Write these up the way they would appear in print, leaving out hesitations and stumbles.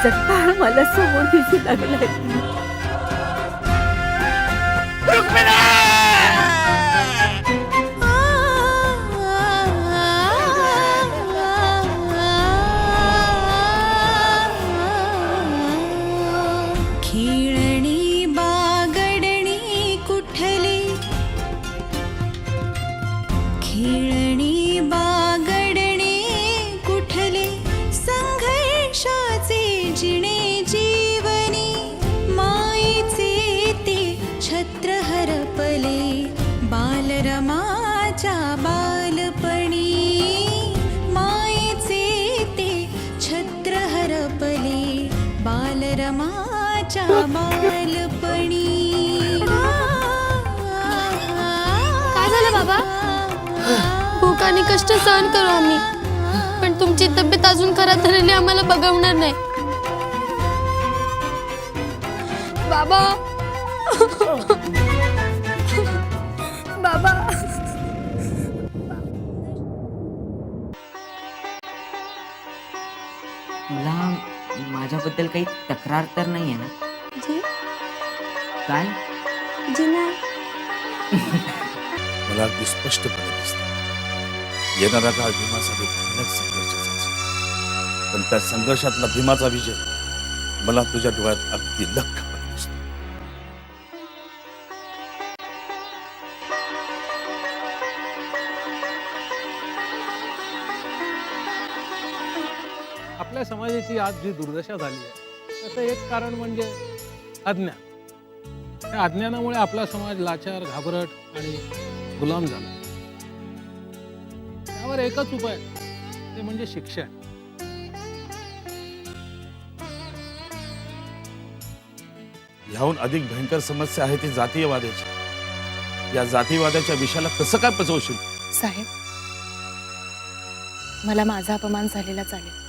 माझा काळ मला समोर दिसू लागलाय. खेळणी बागडणी कुठली, खेळणी बागडणी कुठले, संघर्षाचे जिणे जीवनी, मायेचे ते छत्र हरपले, बालरमाच्या बालपणी, मायेचे ते छत्र हरपले, बालरमाच्या बालपणी. काय झालं बाबा? भूक आणि कष्ट सहन करू आम्ही, पण तुमची तब्येत अजून खराब झालेली आम्हाला बघवणार नाही. बाबा बाबा तुला माझ्याबद्दल काही तक्रार तर नाहीये ना? जी काय? जी नाही. मला अगदी स्पष्टपणे दिसतं येणारा काळ भीमासाठी भयानक संघर्षाचा असेल, पण त्या संघर्षातला भीमाचा विजय मला तुझ्या डोळ्यात अगदी लख्खपणे दिसतो. आपल्या समाजाची आज जी दुर्दशा झाली आहे त्याचं एक कारण म्हणजे अज्ञान. त्या अज्ञानामुळे आपला समाज लाचार, घाबरट आणि गुलाम झाला. त्यावर एकच उपाय ते म्हणजे शिक्षण. ह्याहून अधिक भयंकर समस्या आहे ती जातीयवादाची. या जातीवादाच्या विषयाला कसं काय पचवशील? साहेब, मला माझा अपमान झालेला चालेल,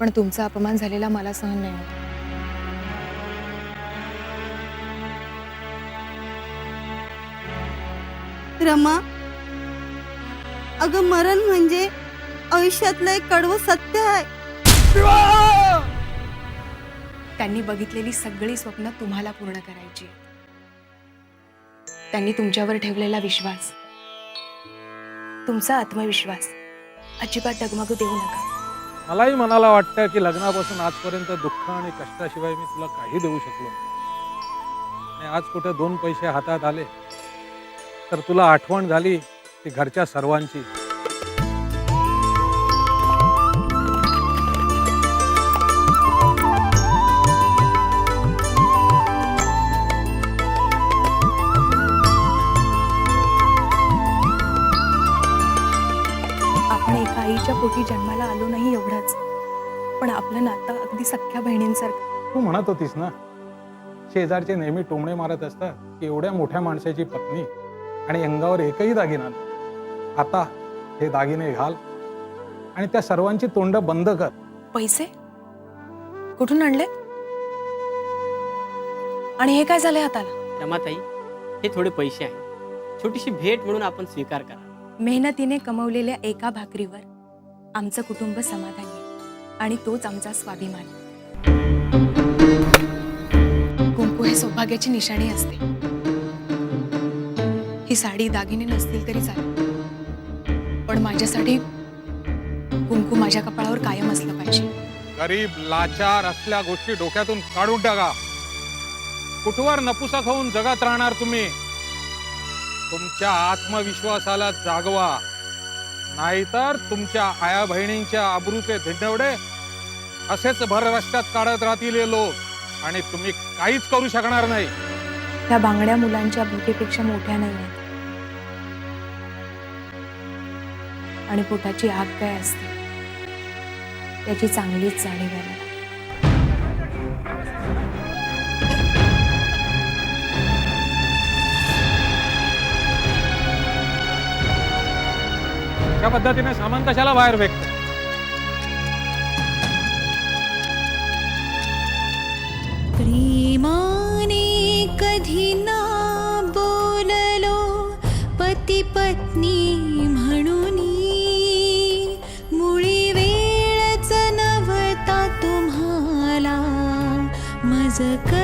पण तुमचा अपमान झालेला मला सहन नाही होत. रमा, अगं मरण म्हणजे आयुष्यातलं एक कडवं सत्य आहे. त्यांनी बघितलेली सगळी स्वप्न तुम्हाला पूर्ण करायची आहेत. त्यांनी तुमच्यावर ठेवलेला विश्वास, तुमचा आत्मविश्वास अजिबात डगमगू देऊ नका. मलाही मनाला वाटतं की लग्नापासून आजपर्यंत दुःख आणि कष्टाशिवाय मी तुला काही देऊ शकलो नाही. आणि आज कुठे 2 पैसे हातात आले तर तुला आठवण झाली ती घरच्या सर्वांची. आपण एका आईच्या पोटी जन्माला आलो नाही एवढंच, पण आपलं नातं अगदी सख्ख्या बहिणींसारखं. तू म्हणत होतीस ना, शेजारचे नेहमी टोमणे मारत असतात की एवढ्या मोठ्या माणसाची पत्नी आणि अंगावर एकही दागिना नाही. आता हे दागिने घाल आणि त्या सर्वांची तोंड बंद कर. पैसे कुठून आणले? आणि हे काय झालंय हाताला? रमाताई, हे थोडे पैसे आहेत, छोटीशी भेट म्हणून आपण स्वीकार करा. मेहनतीने कमवलेल्या एका भाकरीवर आमचं कुटुंब समाधानी आहे आणि तोच आमचा स्वाभिमान. कुंकू हे सौभाग्याची निशाणी असते. ही साडी दागिने नसतील तरी चालेल, पण माझ्यासाठी कुंकू माझ्या कपाळावर कायम असलं पाहिजे. गरीब लाचार असल्या गोष्टी डोक्यातून काढून टाका. कुठवर नपुसक होऊन जगात राहणार तुम्ही? तुमच्या आत्मविश्वासाला जागवा, नाहीतर तुमच्या आया बहिणींच्या अब्रूचे धिंडवडे असेच भर रस्त्यात काढत राहतील हे लोक आणि तुम्ही काहीच करू शकणार नाही. त्या बांगड्या मुलांच्या भुकेपेक्षा मोठ्या नाही आहेत. आणि पोटाची आग काय असते त्याची चांगलीच जाणीव आहे मला. अशा पद्धतीने सामान कशाला बाहेर फेकतं? प्रेमाने कधी ना बोललो पती पत्नी म्हणून, मुळी वेळच नव्हता तुझं